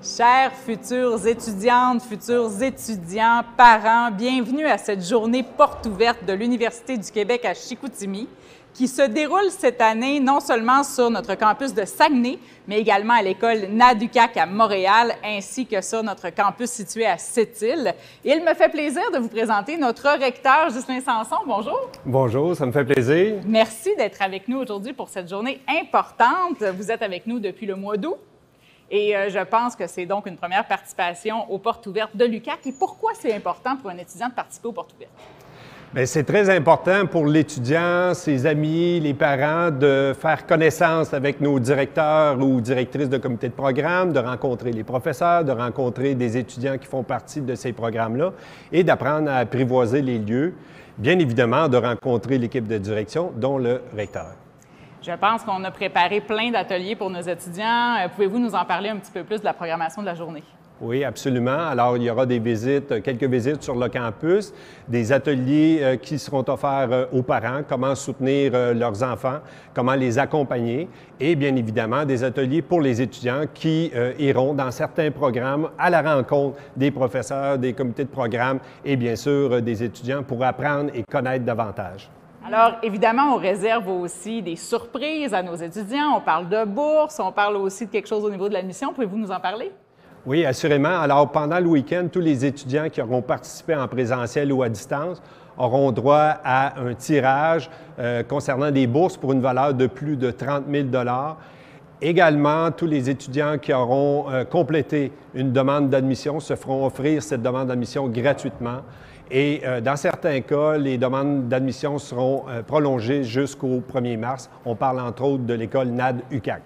Chères futures étudiantes, futurs étudiants, parents, bienvenue à cette journée porte ouverte de l'Université du Québec à Chicoutimi qui se déroule cette année non seulement sur notre campus de Saguenay, mais également à l'école NAD-UQAC à Montréal, ainsi que sur notre campus situé à Sept-Îles. Il me fait plaisir de vous présenter notre recteur, Ghislain Sanson. Bonjour. Bonjour, ça me fait plaisir. Merci d'être avec nous aujourd'hui pour cette journée importante. Vous êtes avec nous depuis le mois d'août. Et je pense que c'est donc une première participation aux portes ouvertes de l'UQAC. Et pourquoi c'est important pour un étudiant de participer aux portes ouvertes? Bien, c'est très important pour l'étudiant, ses amis, les parents de faire connaissance avec nos directeurs ou directrices de comité de programme, de rencontrer les professeurs, de rencontrer des étudiants qui font partie de ces programmes-là et d'apprendre à apprivoiser les lieux. Bien évidemment, de rencontrer l'équipe de direction, dont le recteur. Je pense qu'on a préparé plein d'ateliers pour nos étudiants. Pouvez-vous nous en parler un petit peu plus de la programmation de la journée? Oui, absolument. Alors, il y aura des visites, quelques visites sur le campus, des ateliers qui seront offerts aux parents, comment soutenir leurs enfants, comment les accompagner, et bien évidemment, des ateliers pour les étudiants qui iront dans certains programmes à la rencontre des professeurs, des comités de programme et bien sûr des étudiants pour apprendre et connaître davantage. Alors, évidemment, on réserve aussi des surprises à nos étudiants. On parle de bourse, on parle aussi de quelque chose au niveau de l'admission. Pouvez-vous nous en parler? Oui, assurément. Alors, pendant le week-end, tous les étudiants qui auront participé en présentiel ou à distance auront droit à un tirage concernant des bourses pour une valeur de plus de 30 000 $. Également, tous les étudiants qui auront complété une demande d'admission se feront offrir cette demande d'admission gratuitement. Et dans certains cas, les demandes d'admission seront prolongées jusqu'au 1er mars. On parle entre autres de l'école NAD-UQAC.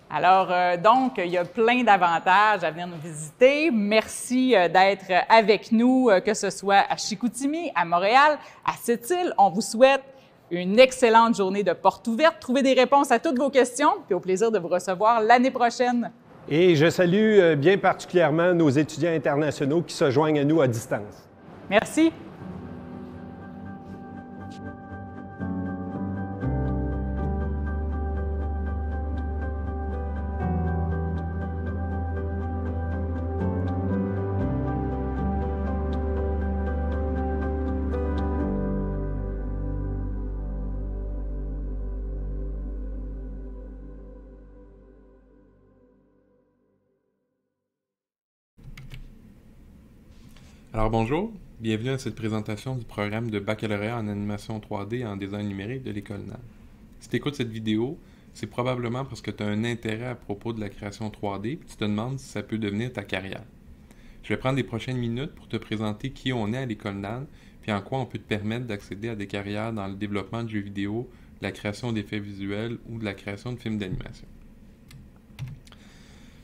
Alors, donc, il y a plein d'avantages à venir nous visiter. Merci d'être avec nous, que ce soit à Chicoutimi, à Montréal, à Sept-Îles. On vous souhaite une excellente journée de porte ouverte. Trouvez des réponses à toutes vos questions, puis au plaisir de vous recevoir l'année prochaine. Et je salue bien particulièrement nos étudiants internationaux qui se joignent à nous à distance. Merci. Alors bonjour, bienvenue à cette présentation du programme de baccalauréat en animation 3D et en design numérique de l'école NAD. Si tu écoutes cette vidéo, c'est probablement parce que tu as un intérêt à propos de la création 3D et tu te demandes si ça peut devenir ta carrière. Je vais prendre les prochaines minutes pour te présenter qui on est à l'école NAD puis en quoi on peut te permettre d'accéder à des carrières dans le développement de jeux vidéo, la création d'effets visuels ou de la création de films d'animation.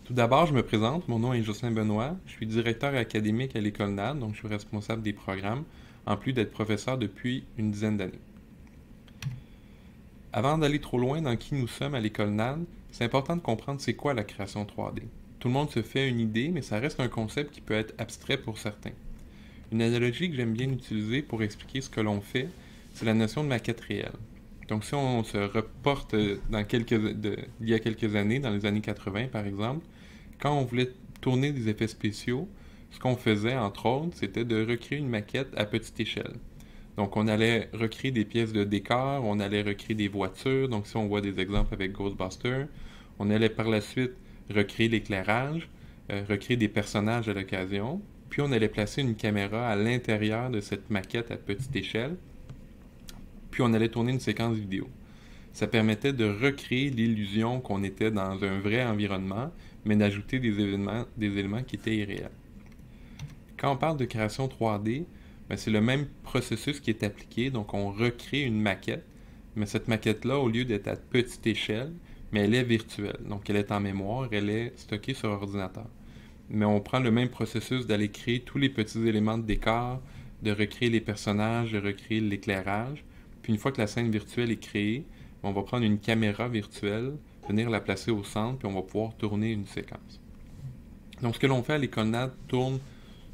Tout d'abord, je me présente, mon nom est Ghislain Benoît, je suis directeur académique à l'école NAD, donc je suis responsable des programmes, en plus d'être professeur depuis une dizaine d'années. Avant d'aller trop loin dans qui nous sommes à l'école NAD, c'est important de comprendre c'est quoi la création 3D. Tout le monde se fait une idée, mais ça reste un concept qui peut être abstrait pour certains. Une analogie que j'aime bien utiliser pour expliquer ce que l'on fait, c'est la notion de maquette réelle. Donc si on se reporte il y a quelques années, dans les années 80 par exemple, quand on voulait tourner des effets spéciaux, ce qu'on faisait, entre autres, c'était de recréer une maquette à petite échelle. Donc, on allait recréer des pièces de décor, on allait recréer des voitures. Donc, si on voit des exemples avec Ghostbusters, on allait par la suite recréer l'éclairage, recréer des personnages à l'occasion. Puis, on allait placer une caméra à l'intérieur de cette maquette à petite échelle. Puis, on allait tourner une séquence vidéo. Ça permettait de recréer l'illusion qu'on était dans un vrai environnement, mais d'ajouter des éléments qui étaient irréels. Quand on parle de création 3D, c'est le même processus qui est appliqué, donc on recrée une maquette, mais cette maquette-là, au lieu d'être à petite échelle, mais elle est virtuelle, donc elle est en mémoire, elle est stockée sur ordinateur. Mais on prend le même processus d'aller créer tous les petits éléments de décor, de recréer les personnages, de recréer l'éclairage, puis une fois que la scène virtuelle est créée, on va prendre une caméra virtuelle, venir la placer au centre, puis on va pouvoir tourner une séquence. Donc ce que l'on fait à l'école NAD tourne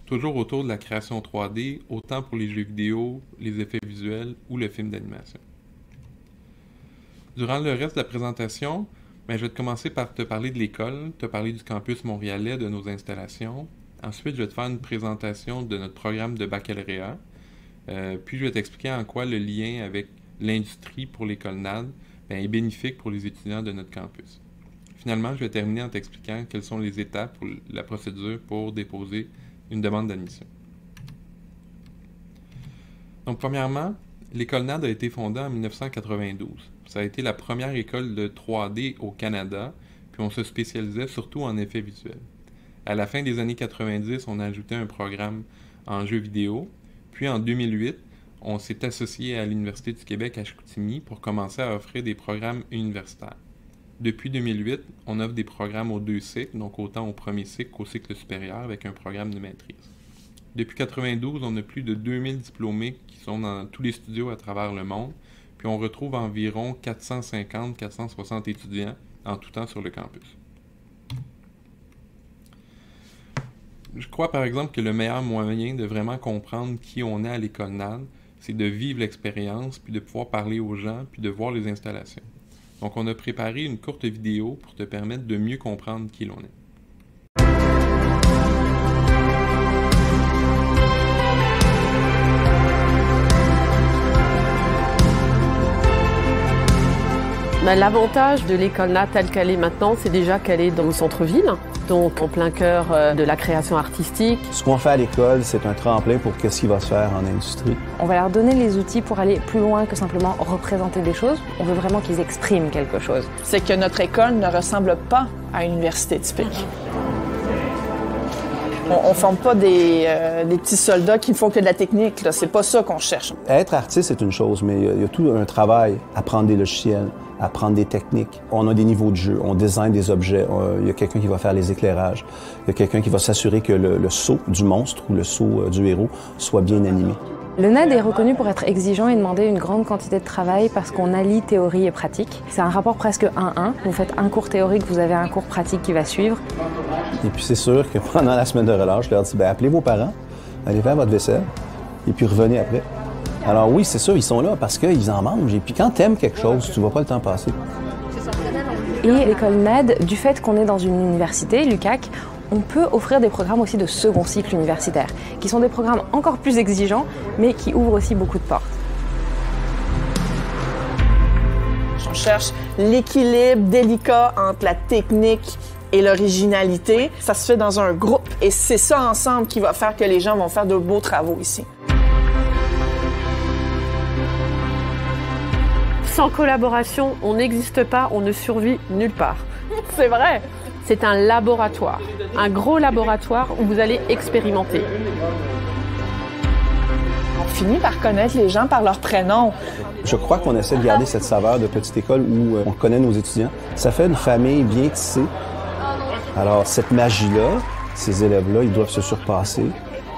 toujours autour de la création 3D, autant pour les jeux vidéo, les effets visuels ou le film d'animation. Durant le reste de la présentation, Ben, je vais te commencer par te parler de l'école, te parler du campus montréalais, de nos installations. Ensuite, je vais te faire une présentation de notre programme de baccalauréat. Puis, je vais t'expliquer en quoi le lien avec l'industrie pour l'école NAD est bénéfique pour les étudiants de notre campus. Finalement, je vais terminer en t'expliquant quelles sont les étapes pour la procédure pour déposer une demande d'admission. Donc, premièrement, l'école NAD a été fondée en 1992. Ça a été la première école de 3D au Canada, puis on se spécialisait surtout en effets visuels. À la fin des années 90, on a ajouté un programme en jeux vidéo, puis en 2008, on s'est associé à l'Université du Québec à Chicoutimi pour commencer à offrir des programmes universitaires. Depuis 2008, on offre des programmes aux 2 cycles, donc autant au premier cycle qu'au cycle supérieur avec un programme de maîtrise. Depuis 1992, on a plus de 2000 diplômés qui sont dans tous les studios à travers le monde, puis on retrouve environ 450-460 étudiants en tout temps sur le campus. Je crois par exemple que le meilleur moyen de vraiment comprendre qui on est à l'école NAD, c'est de vivre l'expérience, puis de pouvoir parler aux gens, puis de voir les installations. Donc on a préparé une courte vidéo pour te permettre de mieux comprendre qui l'on est. L'avantage de l'école NAD telle qu'elle est maintenant, c'est déjà qu'elle est dans le centre-ville, donc en plein cœur de la création artistique. Ce qu'on fait à l'école, c'est un tremplin pour ce qui va se faire en industrie. On va leur donner les outils pour aller plus loin que simplement représenter des choses. On veut vraiment qu'ils expriment quelque chose. C'est que notre école ne ressemble pas à une université typique. On ne forme pas des petits soldats qui ne font que de la technique. C'est pas ça qu'on cherche. Être artiste, c'est une chose, mais il y a tout un travail, apprendre des logiciels, apprendre des techniques. On a des niveaux de jeu, on design des objets, il y a quelqu'un qui va faire les éclairages, il y a quelqu'un qui va s'assurer que le saut du monstre ou le saut du héros soit bien animé. Le NAD est reconnu pour être exigeant et demander une grande quantité de travail parce qu'on allie théorie et pratique. C'est un rapport presque 1-1. Vous faites un cours théorique, vous avez un cours pratique qui va suivre. Et puis c'est sûr que pendant la semaine de relâche, je leur dis, appelez vos parents, allez faire votre vaisselle, et puis revenez après. Alors oui, c'est sûr, ils sont là parce qu'ils en mangent. Et puis quand t'aimes quelque chose, tu ne vois pas le temps passer. Et l'école NAD, du fait qu'on est dans une université, l'UQAC, on peut offrir des programmes aussi de second cycle universitaire, qui sont des programmes encore plus exigeants, mais qui ouvrent aussi beaucoup de portes. On cherche l'équilibre délicat entre la technique et l'originalité. Ça se fait dans un groupe et c'est ça ensemble qui va faire que les gens vont faire de beaux travaux ici. Sans collaboration, on n'existe pas, on ne survit nulle part. C'est vrai! C'est un laboratoire, un gros laboratoire où vous allez expérimenter. On finit par connaître les gens par leur prénom. Je crois qu'on essaie de garder cette saveur de petite école où on connaît nos étudiants. Ça fait une famille bien tissée. Alors, cette magie-là, ces élèves-là, ils doivent se surpasser.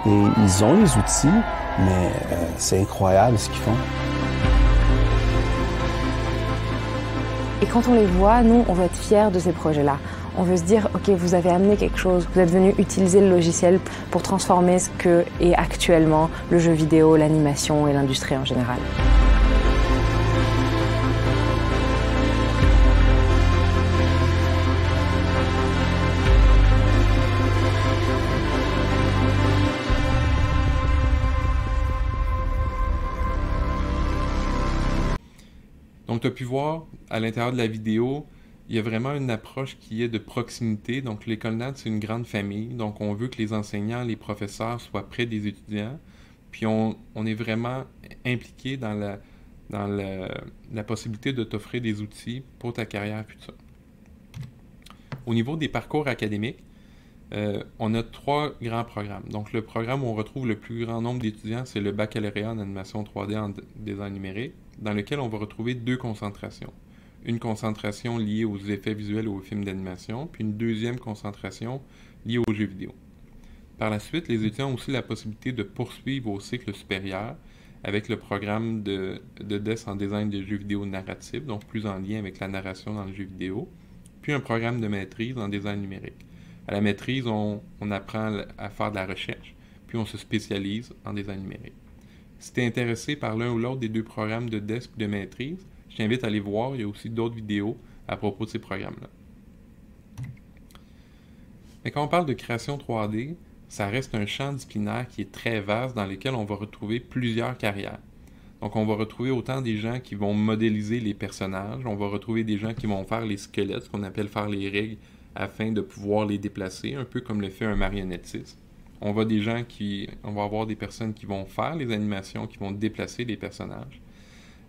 Et ils ont les outils, mais c'est incroyable ce qu'ils font. Et quand on les voit, nous, on va être fiers de ces projets-là. On veut se dire, OK, vous avez amené quelque chose, vous êtes venu utiliser le logiciel pour transformer ce que est actuellement le jeu vidéo, l'animation et l'industrie en général. Donc, tu as pu voir à l'intérieur de la vidéo, il y a vraiment une approche qui est de proximité. Donc, l'école NAD, c'est une grande famille. Donc, on veut que les enseignants, les professeurs soient près des étudiants. Puis, on est vraiment impliqué dans la possibilité de t'offrir des outils pour ta carrière future. Au niveau des parcours académiques, on a 3 grands programmes. Donc, le programme où on retrouve le plus grand nombre d'étudiants, c'est le baccalauréat en animation 3D en design numérique, dans lequel on va retrouver 2 concentrations. Une concentration liée aux effets visuels et aux films d'animation, puis une deuxième concentration liée aux jeux vidéo. Par la suite, les étudiants ont aussi la possibilité de poursuivre au cycle supérieur avec le programme de DES en design de jeux vidéo narratifs, donc plus en lien avec la narration dans le jeu vidéo, puis un programme de maîtrise en design numérique. À la maîtrise, on apprend à faire de la recherche, puis on se spécialise en design numérique. Si tu es intéressé par l'un ou l'autre des 2 programmes de DES et de maîtrise, je t'invite à aller voir, il y a aussi d'autres vidéos à propos de ces programmes-là. Mais quand on parle de création 3D, ça reste un champ disciplinaire qui est très vaste dans lequel on va retrouver plusieurs carrières. Donc on va retrouver autant des gens qui vont modéliser les personnages, on va retrouver des gens qui vont faire les squelettes, ce qu'on appelle faire les règles afin de pouvoir les déplacer, un peu comme le fait un marionnettiste. On va avoir des personnes qui vont faire les animations, qui vont déplacer les personnages.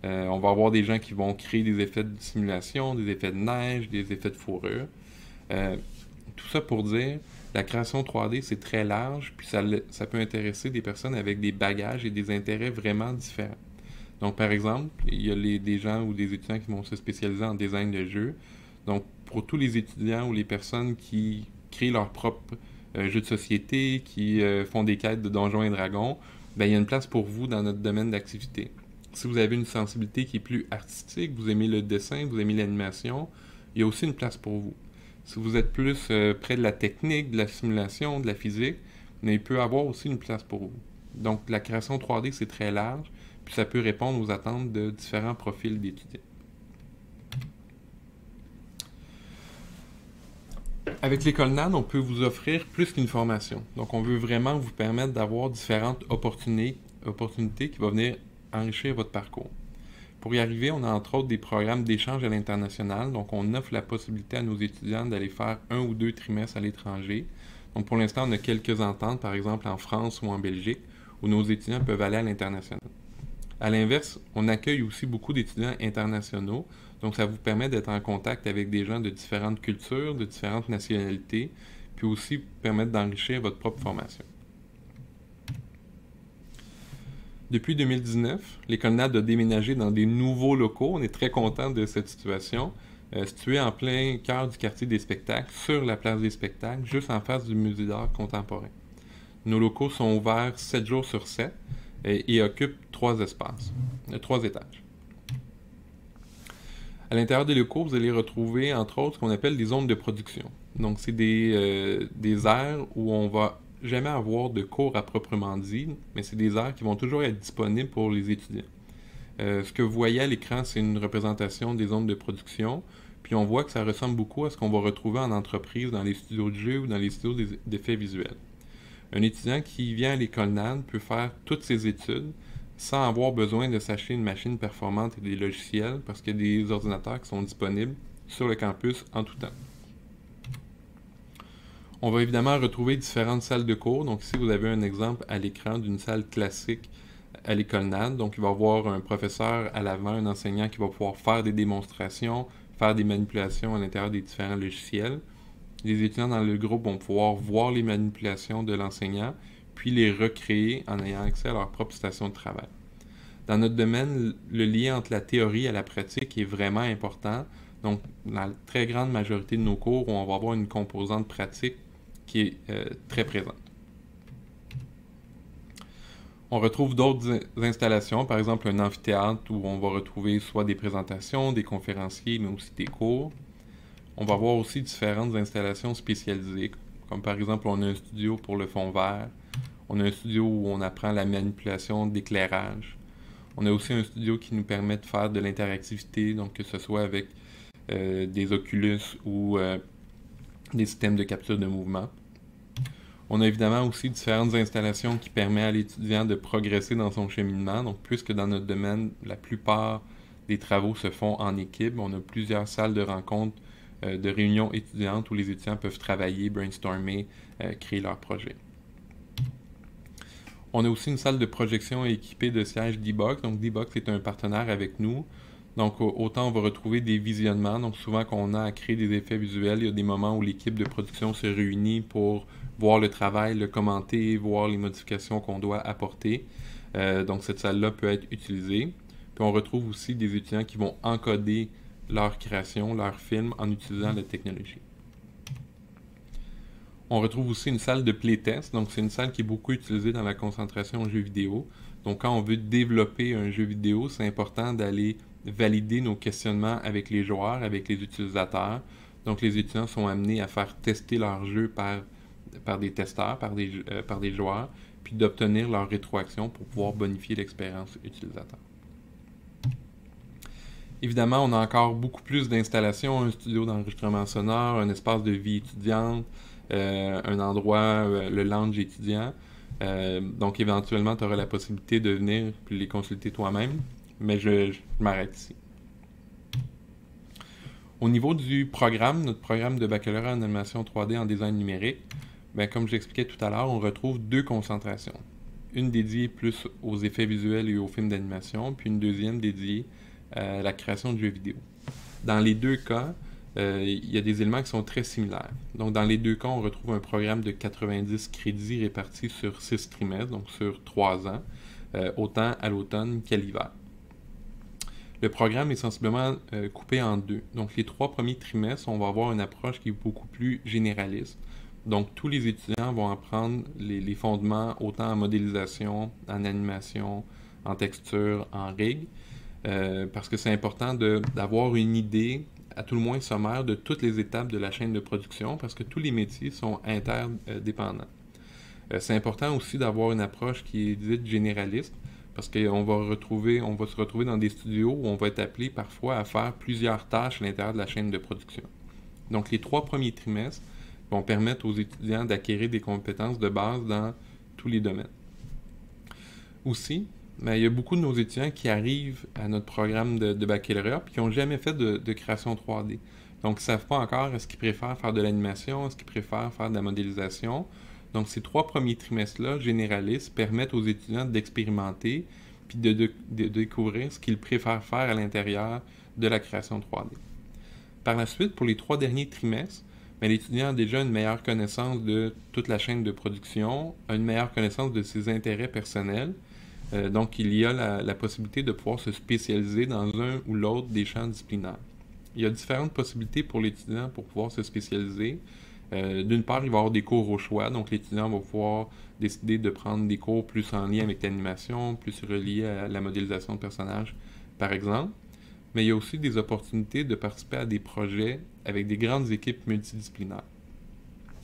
On va avoir des gens qui vont créer des effets de simulation, des effets de neige, des effets de fourrure. Tout ça pour dire, la création 3D, c'est très large, puis ça peut intéresser des personnes avec des bagages et des intérêts vraiment différents. Donc, par exemple, il y a des gens ou des étudiants qui vont se spécialiser en design de jeux. Donc, pour tous les étudiants ou les personnes qui créent leur propre jeu de société, qui font des quêtes de Donjons et Dragons, ben, il y a une place pour vous dans notre domaine d'activité. Si vous avez une sensibilité qui est plus artistique, vous aimez le dessin, vous aimez l'animation, il y a aussi une place pour vous. Si vous êtes plus près de la technique, de la simulation, de la physique, mais il peut y avoir aussi une place pour vous. Donc, la création 3D, c'est très large, puis ça peut répondre aux attentes de différents profils d'étudiants. Avec l'École NAD, on peut vous offrir plus qu'une formation. Donc, on veut vraiment vous permettre d'avoir différentes opportunités qui vont venir enrichir votre parcours. Pour y arriver, on a entre autres des programmes d'échange à l'international. Donc, on offre la possibilité à nos étudiants d'aller faire 1 ou 2 trimestres à l'étranger. Donc, pour l'instant, on a quelques ententes, par exemple en France ou en Belgique, où nos étudiants peuvent aller à l'international. À l'inverse, on accueille aussi beaucoup d'étudiants internationaux. Donc, ça vous permet d'être en contact avec des gens de différentes cultures, de différentes nationalités, puis aussi permettre d'enrichir votre propre formation. Depuis 2019, l'École NAD a déménagé dans des nouveaux locaux. On est très content de cette situation. Situé en plein cœur du quartier des spectacles, sur la place des spectacles, juste en face du musée d'art contemporain. Nos locaux sont ouverts 7 jours sur 7 et occupent 3 étages. À l'intérieur des locaux, vous allez retrouver, entre autres, ce qu'on appelle des zones de production. Donc, c'est des aires où on va jamais avoir de cours à proprement dit, mais c'est des aires qui vont toujours être disponibles pour les étudiants. Ce que vous voyez à l'écran, c'est une représentation des zones de production, puis on voit que ça ressemble beaucoup à ce qu'on va retrouver en entreprise, dans les studios de jeux ou dans les studios d'effets visuels. Un étudiant qui vient à l'École NAD peut faire toutes ses études sans avoir besoin de s'acheter une machine performante et des logiciels, parce qu'il y a des ordinateurs qui sont disponibles sur le campus en tout temps. On va évidemment retrouver différentes salles de cours. Donc ici, vous avez un exemple à l'écran d'une salle classique à l'École NAD. Donc il va y avoir un professeur à l'avant, un enseignant qui va pouvoir faire des démonstrations, faire des manipulations à l'intérieur des différents logiciels. Les étudiants dans le groupe vont pouvoir voir les manipulations de l'enseignant, puis les recréer en ayant accès à leur propre station de travail. Dans notre domaine, le lien entre la théorie et la pratique est vraiment important. Donc, dans la très grande majorité de nos cours, on va avoir une composante pratique qui est très présente. On retrouve d'autres installations, par exemple un amphithéâtre où on va retrouver soit des présentations, des conférenciers, mais aussi des cours. On va avoir aussi différentes installations spécialisées, comme par exemple on a un studio pour le fond vert, on a un studio où on apprend la manipulation d'éclairage. On a aussi un studio qui nous permet de faire de l'interactivité, donc que ce soit avec des Oculus ou des systèmes de capture de mouvement. On a évidemment aussi différentes installations qui permettent à l'étudiant de progresser dans son cheminement. Donc, puisque dans notre domaine, la plupart des travaux se font en équipe, on a plusieurs salles de rencontres, de réunions étudiantes où les étudiants peuvent travailler, brainstormer, créer leurs projets. On a aussi une salle de projection équipée de sièges D-Box. Donc, D-Box est un partenaire avec nous. Donc, autant on va retrouver des visionnements. Donc, souvent, quand on a à créer des effets visuels, il y a des moments où l'équipe de production se réunit pour voir le travail, le commenter, voir les modifications qu'on doit apporter. Donc, cette salle-là peut être utilisée. Puis, on retrouve aussi des étudiants qui vont encoder leur création, leur film, en utilisant la technologie. On retrouve aussi une salle de playtest. Donc, c'est une salle qui est beaucoup utilisée dans la concentration en jeux vidéo. Donc, quand on veut développer un jeu vidéo, c'est important d'aller valider nos questionnements avec les joueurs, avec les utilisateurs. Donc, les étudiants sont amenés à faire tester leur jeu par des testeurs, par des joueurs, puis d'obtenir leur rétroaction pour pouvoir bonifier l'expérience utilisateur. Évidemment, on a encore beaucoup plus d'installations, un studio d'enregistrement sonore, un espace de vie étudiante, un endroit, le lounge étudiant. Donc, éventuellement, tu auras la possibilité de venir puis les consulter toi-même, mais je m'arrête ici. Au niveau du programme, notre programme de baccalauréat en animation 3D en design numérique, bien, comme j'expliquais tout à l'heure, on retrouve 2 concentrations. Une dédiée plus aux effets visuels et aux films d'animation, puis une deuxième dédiée à la création de jeux vidéo. Dans les 2 cas, il y a des éléments qui sont très similaires. Donc, dans les 2 cas, on retrouve un programme de 90 crédits répartis sur 6 trimestres, donc sur 3 ans, autant à l'automne qu'à l'hiver. Le programme est sensiblement coupé en 2. Donc, les 3 premiers trimestres, on va avoir une approche qui est beaucoup plus généraliste. Donc, tous les étudiants vont apprendre les fondements autant en modélisation, en animation, en texture, en rig, parce que c'est important d'avoir une idée, à tout le moins sommaire, de toutes les étapes de la chaîne de production, parce que tous les métiers sont interdépendants. C'est important aussi d'avoir une approche qui est dite généraliste, parce qu'on va se retrouver dans des studios où on va être appelé parfois à faire plusieurs tâches à l'intérieur de la chaîne de production. Donc, les 3 premiers trimestres vont permettre aux étudiants d'acquérir des compétences de base dans tous les domaines. Aussi, il y a beaucoup de nos étudiants qui arrivent à notre programme de baccalauréat et qui n'ont jamais fait de création 3D. Donc, ils ne savent pas encore est-ce qu'ils préfèrent faire de l'animation, est-ce qu'ils préfèrent faire de la modélisation. Donc, ces 3 premiers trimestres-là, généralistes, permettent aux étudiants d'expérimenter puis de découvrir ce qu'ils préfèrent faire à l'intérieur de la création 3D. Par la suite, pour les 3 derniers trimestres, l'étudiant a déjà une meilleure connaissance de toute la chaîne de production, a une meilleure connaissance de ses intérêts personnels. Donc, il y a la possibilité de pouvoir se spécialiser dans un ou l'autre des champs disciplinaires. Il y a différentes possibilités pour l'étudiant pour pouvoir se spécialiser. D'une part, il va y avoir des cours au choix, donc l'étudiant va pouvoir décider de prendre des cours plus en lien avec l'animation, plus reliés à la modélisation de personnages, par exemple. Mais il y a aussi des opportunités de participer à des projets avec des grandes équipes multidisciplinaires.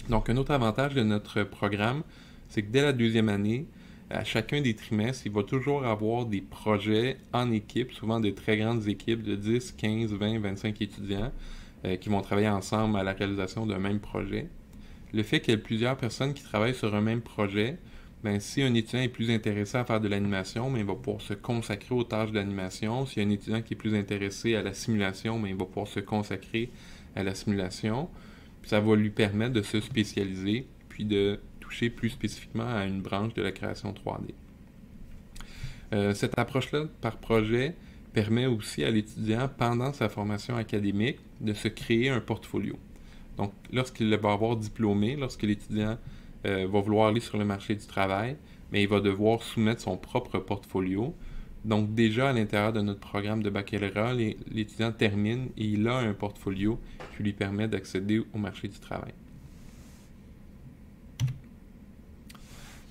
Donc, un autre avantage de notre programme, c'est que dès la 2e année, à chacun des trimestres, il va toujours avoir des projets en équipe, souvent de très grandes équipes de 10, 15, 20, 25 étudiants qui vont travailler ensemble à la réalisation d'un même projet. Le fait qu'il y ait plusieurs personnes qui travaillent sur un même projet, si un étudiant est plus intéressé à faire de l'animation, il va pouvoir se consacrer aux tâches d'animation. S'il y a un étudiant qui est plus intéressé à la simulation, il va pouvoir se consacrer à la simulation. Puis ça va lui permettre de se spécialiser, puis de toucher plus spécifiquement à une branche de la création 3D. Cette approche-là par projet permet aussi à l'étudiant, pendant sa formation académique, de se créer un portfolio. Donc, lorsqu'il va avoir diplômé, lorsque l'étudiant va vouloir aller sur le marché du travail, mais il va devoir soumettre son propre portfolio. Donc, déjà à l'intérieur de notre programme de baccalauréat, l'étudiant termine et il a un portfolio qui lui permet d'accéder au marché du travail.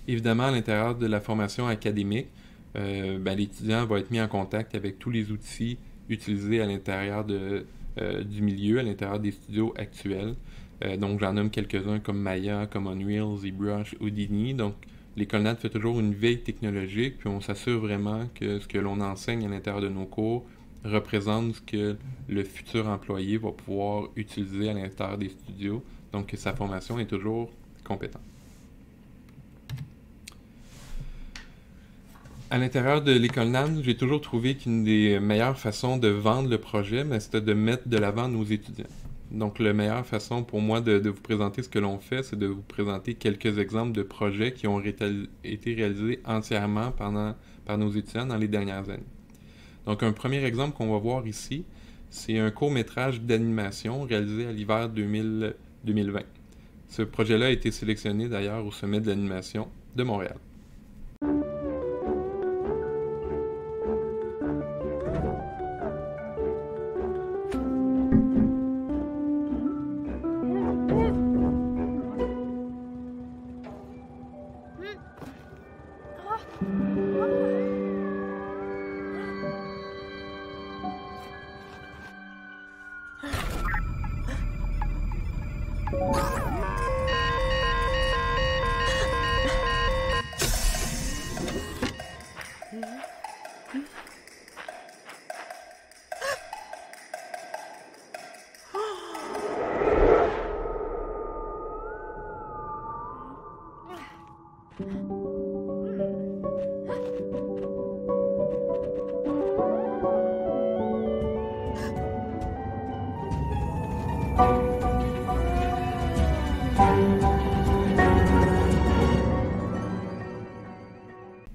Évidemment, à l'intérieur de la formation académique, l'étudiant va être mis en contact avec tous les outils utilisés à l'intérieur du milieu, à l'intérieur des studios actuels. Donc, j'en nomme quelques-uns comme Maya, comme Unreal, ZBrush, Houdini. Donc, l'École NAD fait toujours une veille technologique, puis on s'assure vraiment que ce que l'on enseigne à l'intérieur de nos cours représente ce que le futur employé va pouvoir utiliser à l'intérieur des studios. Donc, que sa formation est toujours compétente. À l'intérieur de l'École NAD, j'ai toujours trouvé qu'une des meilleures façons de vendre le projet, c'était de mettre de l'avant nos étudiants. Donc, la meilleure façon pour moi de vous présenter ce que l'on fait, c'est de vous présenter quelques exemples de projets qui ont été réalisés entièrement par nos étudiants dans les dernières années. Donc, un premier exemple qu'on va voir ici, c'est un court-métrage d'animation réalisé à l'hiver 2020. Ce projet-là a été sélectionné d'ailleurs au Sommet de l'animation de Montréal.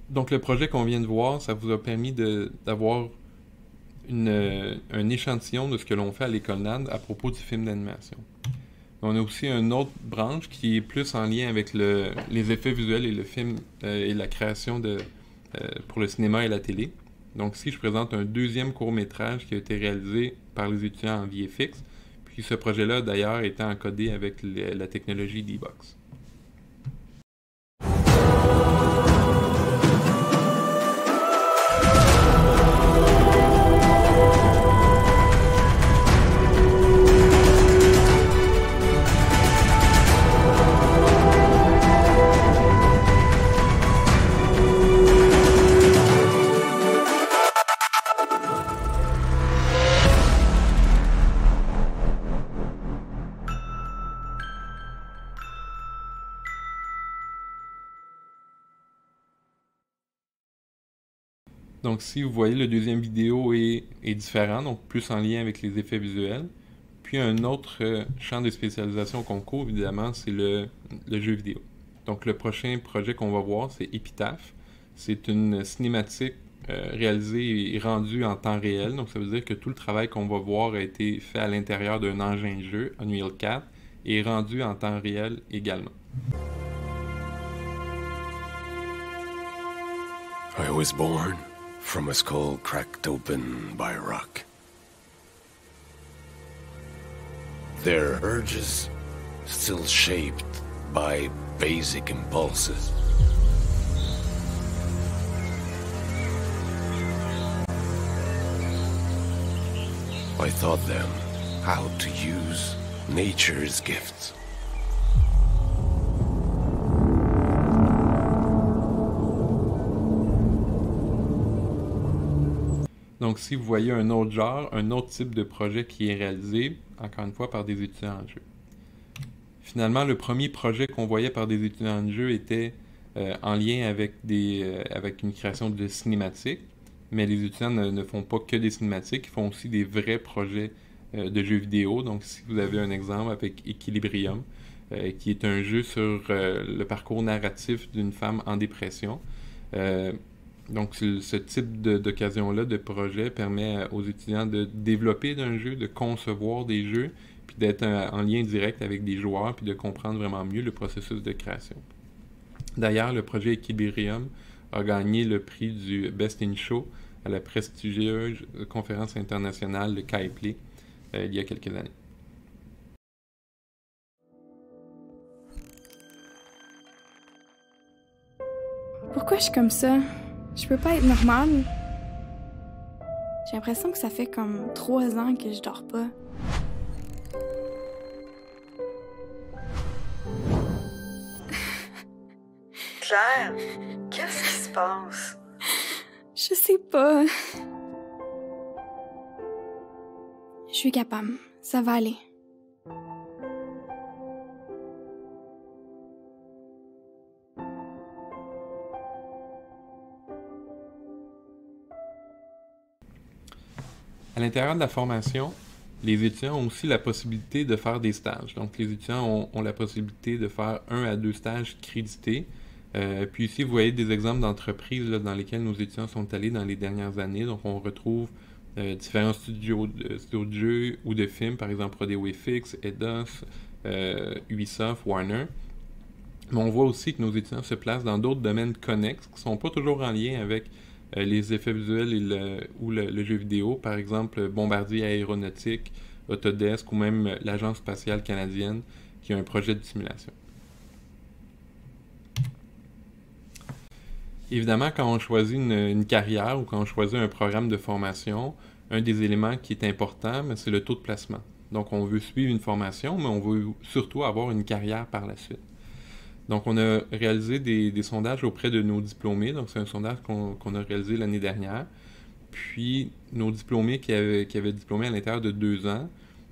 Donc le projet qu'on vient de voir, ça vous a permis d'avoir un échantillon de ce que l'on fait à l'École NAD à propos du film d'animation. On a aussi une autre branche qui est plus en lien avec les effets visuels et le film et la création pour le cinéma et la télé. Donc ici, je présente un deuxième court-métrage qui a été réalisé par les étudiants en VFX. Puis ce projet-là, d'ailleurs, était encodé avec la technologie D-Box. Donc si vous voyez, le deuxième vidéo est différent, donc plus en lien avec les effets visuels. Puis un autre champ de spécialisation qu'on couvre, évidemment, c'est le jeu vidéo. Donc le prochain projet qu'on va voir, c'est Epitaph. C'est une cinématique réalisée et rendue en temps réel. Donc ça veut dire que tout le travail qu'on va voir a été fait à l'intérieur d'un engin de jeu, Unreal 4, et rendu en temps réel également. I was born from a skull cracked open by a rock. Their urges still shaped by basic impulses. I taught them how to use nature's gifts. Donc si vous voyez un autre genre, un autre type de projet qui est réalisé, encore une fois, par des étudiants en jeu. Finalement, le premier projet qu'on voyait par des étudiants en jeu était en lien avec une création de cinématiques, mais les étudiants ne font pas que des cinématiques, ils font aussi des vrais projets de jeux vidéo. Donc si vous avez un exemple avec Equilibrium, qui est un jeu sur le parcours narratif d'une femme en dépression. Donc, ce type d'occasion-là, de projet, permet aux étudiants de développer un jeu, de concevoir des jeux, puis d'être en lien direct avec des joueurs, puis de comprendre vraiment mieux le processus de création. D'ailleurs, le projet Equilibrium a gagné le prix du Best in Show à la prestigieuse conférence internationale de KaiPlay il y a quelques années. Pourquoi je suis comme ça? Je peux pas être normale. J'ai l'impression que ça fait comme 3 ans que je dors pas. Claire, qu'est-ce qui se passe? Je sais pas. Je suis capable. Ça va aller. À l'intérieur de la formation, les étudiants ont aussi la possibilité de faire des stages. Donc, les étudiants ont la possibilité de faire 1 à 2 stages crédités. Puis ici, vous voyez des exemples d'entreprises dans lesquelles nos étudiants sont allés dans les dernières années. Donc, on retrouve différents studios de jeux ou de films, par exemple ProDWFX, Eidos, Ubisoft, Warner. Mais on voit aussi que nos étudiants se placent dans d'autres domaines connexes qui ne sont pas toujours en lien avec les effets visuels ou le jeu vidéo, par exemple Bombardier Aéronautique, Autodesk ou même l'Agence spatiale canadienne qui a un projet de simulation. Évidemment, quand on choisit une carrière ou quand on choisit un programme de formation, un des éléments qui est important, c'est le taux de placement. Donc, on veut suivre une formation, mais on veut surtout avoir une carrière par la suite. Donc, on a réalisé des sondages auprès de nos diplômés. Donc, c'est un sondage qu'on a réalisé l'année dernière. Puis, nos diplômés qui avaient diplômé à l'intérieur de 2 ans,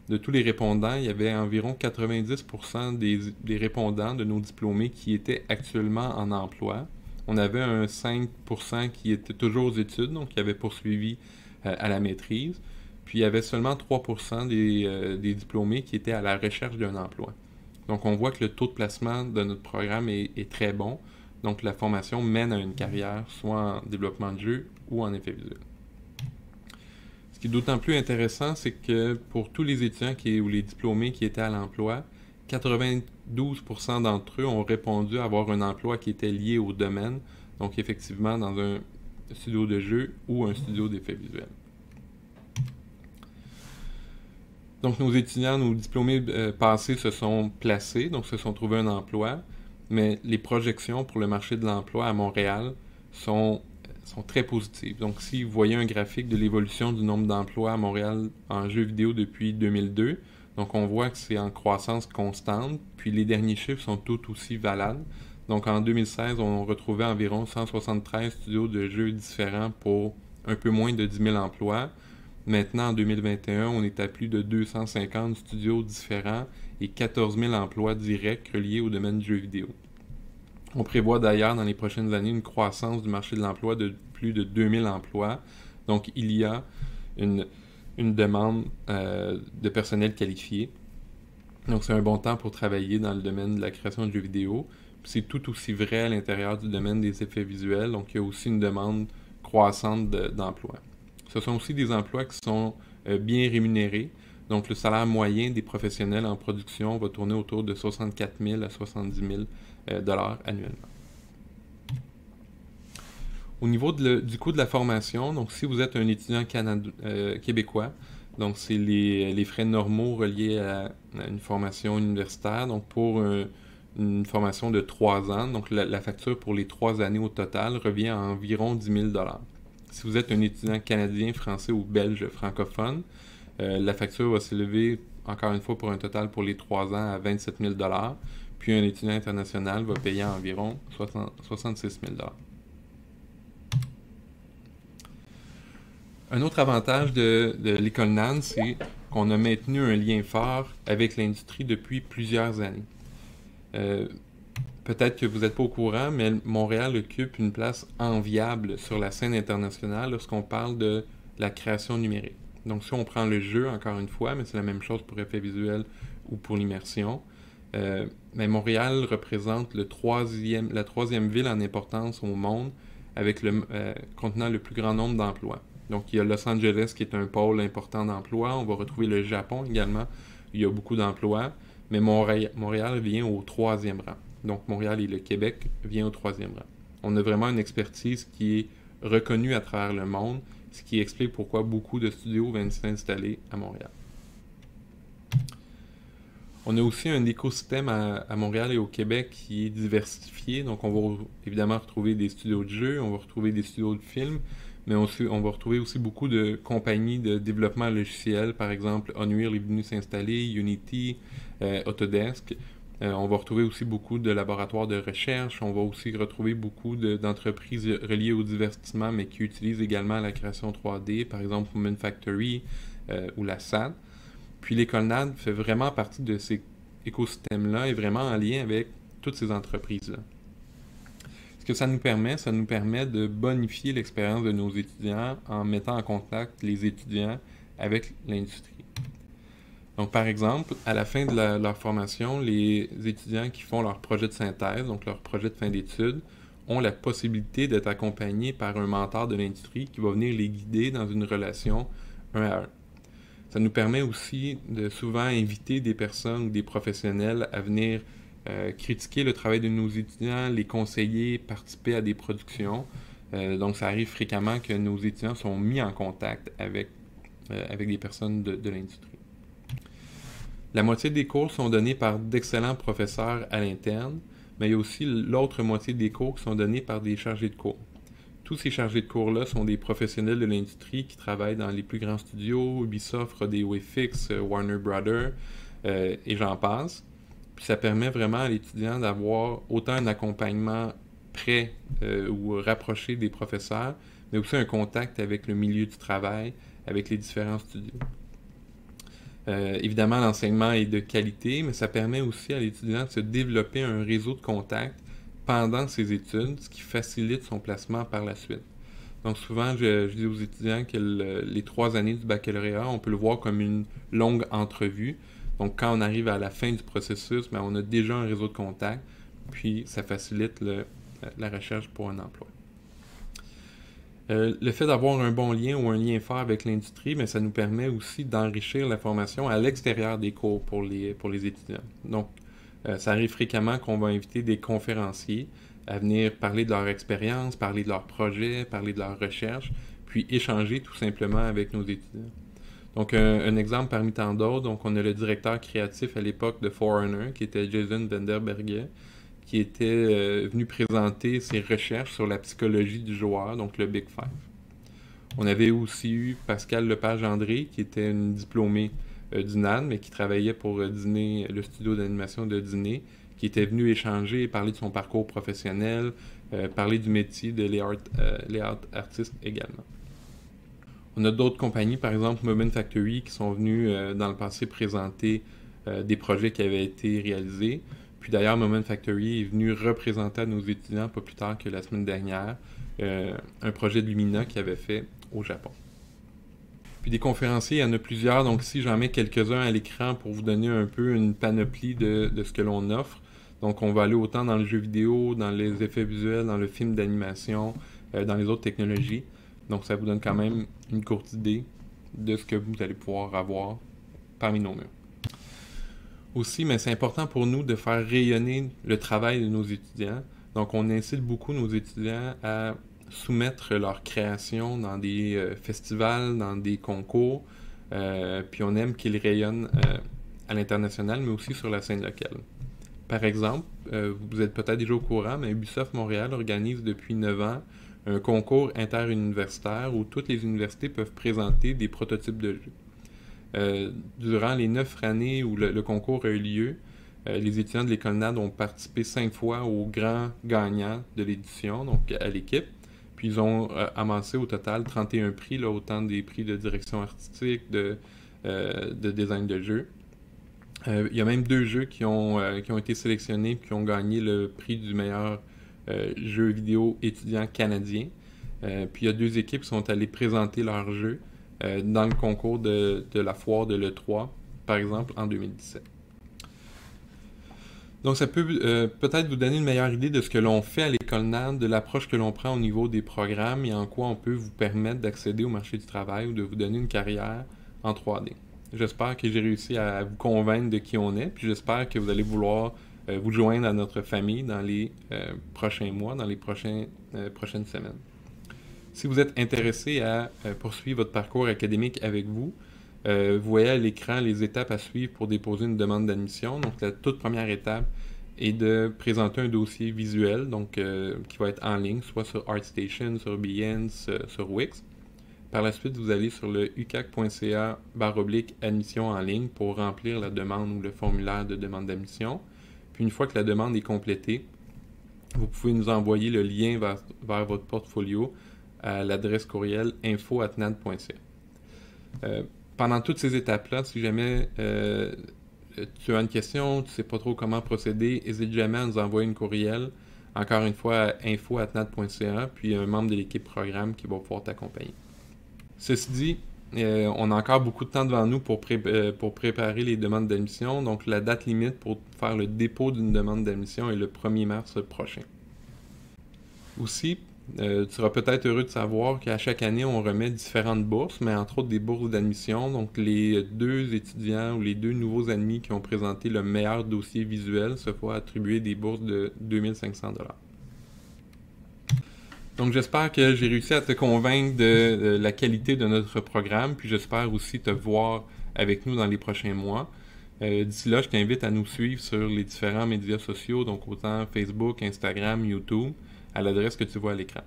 de tous les répondants, il y avait environ 90% des répondants de nos diplômés qui étaient actuellement en emploi. On avait un 5% qui était toujours aux études, donc qui avait poursuivi à la maîtrise. Puis il y avait seulement 3% des diplômés qui étaient à la recherche d'un emploi. Donc on voit que le taux de placement de notre programme est très bon. Donc la formation mène à une carrière, soit en développement de jeu ou en effet visuel. Ce qui est d'autant plus intéressant, c'est que pour tous les étudiants ou les diplômés qui étaient à l'emploi, 92% d'entre eux ont répondu avoir un emploi qui était lié au domaine, donc effectivement dans un studio de jeu ou un studio d'effets visuels. Donc nos étudiants, nos diplômés passés se sont placés, donc se sont trouvés un emploi, mais les projections pour le marché de l'emploi à Montréal sont très positives. Donc si vous voyez un graphique de l'évolution du nombre d'emplois à Montréal en jeux vidéo depuis 2002, donc on voit que c'est en croissance constante, puis les derniers chiffres sont tout aussi valables. Donc en 2016, on retrouvait environ 173 studios de jeux différents pour un peu moins de 10 000 emplois. Maintenant, en 2021, on est à plus de 250 studios différents et 14 000 emplois directs reliés au domaine du jeu vidéo. On prévoit d'ailleurs dans les prochaines années une croissance du marché de l'emploi de plus de 2000 emplois. Donc, il y a une demande de personnel qualifié. Donc, c'est un bon temps pour travailler dans le domaine de la création de jeux vidéo. C'est tout aussi vrai à l'intérieur du domaine des effets visuels. Donc, il y a aussi une demande croissante d'emplois. Ce sont aussi des emplois qui sont bien rémunérés. Donc, le salaire moyen des professionnels en production va tourner autour de 64 000 à 70 000 dollars annuellement. Au niveau du coût de la formation, donc si vous êtes un étudiant québécois, donc c'est les frais normaux reliés à une formation universitaire. Donc, pour une formation de 3 ans, donc la facture pour les 3 années au total revient à environ 10 000 dollars. Si vous êtes un étudiant canadien, français ou belge francophone, la facture va s'élever, encore une fois, pour un total pour les 3 ans à 27 000 $. Puis un étudiant international va payer environ 66 000 $. Un autre avantage de l'école NAN, c'est qu'on a maintenu un lien fort avec l'industrie depuis plusieurs années. Peut-être que vous n'êtes pas au courant, mais Montréal occupe une place enviable sur la scène internationale lorsqu'on parle de la création numérique. Donc si on prend le jeu, encore une fois, mais c'est la même chose pour effets visuels ou pour l'immersion, mais Montréal représente la troisième ville en importance au monde avec contenant le plus grand nombre d'emplois. Donc il y a Los Angeles qui est un pôle important d'emplois, on va retrouver le Japon également, il y a beaucoup d'emplois, mais Montréal vient au 3e rang. Donc Montréal et le Québec viennent au 3e rang. On a vraiment une expertise qui est reconnue à travers le monde, ce qui explique pourquoi beaucoup de studios viennent s'installer à Montréal. On a aussi un écosystème à Montréal et au Québec qui est diversifié. Donc on va évidemment retrouver des studios de jeux, on va retrouver des studios de films, mais on va retrouver aussi beaucoup de compagnies de développement logiciel. Par exemple, Unreal est venu s'installer, Unity, Autodesk. On va retrouver aussi beaucoup de laboratoires de recherche. On va aussi retrouver beaucoup d'entreprises reliées au divertissement, mais qui utilisent également la création 3D, par exemple Human Factory ou la SAD. Puis l'école NAD fait vraiment partie de ces écosystèmes-là et vraiment en lien avec toutes ces entreprises-là. Ce que ça nous permet de bonifier l'expérience de nos étudiants en mettant en contact les étudiants avec l'industrie. Donc, par exemple, à la fin de leur formation, les étudiants qui font leur projet de synthèse, donc leur projet de fin d'études, ont la possibilité d'être accompagnés par un mentor de l'industrie qui va venir les guider dans une relation 1 à 1. Ça nous permet aussi de souvent inviter des personnes ou des professionnels à venir critiquer le travail de nos étudiants, les conseiller, participer à des productions. Donc, ça arrive fréquemment que nos étudiants sont mis en contact avec des personnes de l'industrie. La moitié des cours sont donnés par d'excellents professeurs à l'interne, mais il y a aussi l'autre moitié des cours qui sont donnés par des chargés de cours. Tous ces chargés de cours-là sont des professionnels de l'industrie qui travaillent dans les plus grands studios, Ubisoft, Rodeo FX, Warner Brothers, et j'en passe. Puis ça permet vraiment à l'étudiant d'avoir autant un accompagnement près ou rapproché des professeurs, mais aussi un contact avec le milieu du travail, avec les différents studios. Évidemment, l'enseignement est de qualité, mais ça permet aussi à l'étudiant de se développer un réseau de contacts pendant ses études, ce qui facilite son placement par la suite. Donc souvent, je dis aux étudiants que les 3 années du baccalauréat, on peut le voir comme une longue entrevue. Donc quand on arrive à la fin du processus, bien, on a déjà un réseau de contacts, puis ça facilite la recherche pour un emploi. Le fait d'avoir un bon lien ou un lien fort avec l'industrie, bien, ça nous permet aussi d'enrichir la formation à l'extérieur des cours pour les étudiants. Donc, ça arrive fréquemment qu'on va inviter des conférenciers à venir parler de leur expérience, parler de leurs projets, parler de leur recherche, puis échanger tout simplement avec nos étudiants. Donc, un exemple parmi tant d'autres, donc on a le directeur créatif à l'époque de Forerunner, qui était Jason Vanderberger, qui était venu présenter ses recherches sur la psychologie du joueur, donc le Big Five. On avait aussi eu Pascal Lepage-André, qui était une diplômée du NAD, mais qui travaillait pour Disney, le studio d'animation de Disney, qui était venu échanger et parler de son parcours professionnel, parler du métier de layout artiste également. On a d'autres compagnies, par exemple Moment Factory, qui sont venues dans le passé présenter des projets qui avaient été réalisés. Puis d'ailleurs, Moment Factory est venu représenter à nos étudiants, pas plus tard que la semaine dernière, un projet de Lumina qu'il avait fait au Japon. Puis des conférenciers, il y en a plusieurs, donc ici j'en mets quelques-uns à l'écran pour vous donner un peu une panoplie de ce que l'on offre. Donc on va aller autant dans le jeu vidéo, dans les effets visuels, dans le film d'animation, dans les autres technologies. Donc ça vous donne quand même une courte idée de ce que vous allez pouvoir avoir parmi nos murs. Aussi, mais c'est important pour nous de faire rayonner le travail de nos étudiants. Donc, on incite beaucoup nos étudiants à soumettre leurs créations dans des festivals, dans des concours. Puis on aime qu'ils rayonnent à l'international, mais aussi sur la scène locale. Par exemple, vous êtes peut-être déjà au courant, mais Ubisoft Montréal organise depuis 9 ans un concours interuniversitaire où toutes les universités peuvent présenter des prototypes de jeux. Durant les 9 années où le concours a eu lieu, les étudiants de l'École NAD ont participé 5 fois au grand gagnant de l'édition, donc à l'équipe. Puis ils ont amassé au total 31 prix, là, autant des prix de direction artistique, de design de jeu. Il y a même 2 jeux qui ont été sélectionnés et qui ont gagné le prix du meilleur jeu vidéo étudiant canadien. Puis il y a 2 équipes qui sont allées présenter leurs jeux dans le concours de la foire de l'E3, par exemple, en 2017. Donc, ça peut peut-être vous donner une meilleure idée de ce que l'on fait à l'École NAD, de l'approche que l'on prend au niveau des programmes et en quoi on peut vous permettre d'accéder au marché du travail ou de vous donner une carrière en 3D. J'espère que j'ai réussi à vous convaincre de qui on est, puis j'espère que vous allez vouloir vous joindre à notre famille dans les prochains mois, dans les prochaines semaines. Si vous êtes intéressé à poursuivre votre parcours académique avec vous, vous voyez à l'écran les étapes à suivre pour déposer une demande d'admission. Donc, la toute première étape est de présenter un dossier visuel, donc qui va être en ligne, soit sur ArtStation, sur Behance, sur Wix. Par la suite, vous allez sur le ucag.ca/admission en ligne pour remplir la demande ou le formulaire de demande d'admission. Puis, une fois que la demande est complétée, vous pouvez nous envoyer le lien vers votre portfolio à l'adresse courriel info@nad.ca. Pendant toutes ces étapes-là, si jamais tu as une question, tu ne sais pas trop comment procéder, n'hésite jamais à nous envoyer une courriel, encore une fois à info@nad.ca, puis un membre de l'équipe programme qui va pouvoir t'accompagner. Ceci dit, on a encore beaucoup de temps devant nous pour préparer les demandes d'admission, donc la date limite pour faire le dépôt d'une demande d'admission est le 1er mars prochain. Aussi, tu seras peut-être heureux de savoir qu'à chaque année, on remet différentes bourses, mais entre autres des bourses d'admission. Donc, les 2 étudiants ou les 2 nouveaux admis qui ont présenté le meilleur dossier visuel se font attribuer des bourses de 2500 $. Donc, j'espère que j'ai réussi à te convaincre de la qualité de notre programme, puis j'espère aussi te voir avec nous dans les prochains mois. D'ici là, je t'invite à nous suivre sur les différents médias sociaux, donc autant Facebook, Instagram, YouTube, à l'adresse que tu vois à l'écran.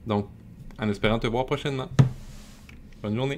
Donc, en espérant te voir prochainement. Bonne journée!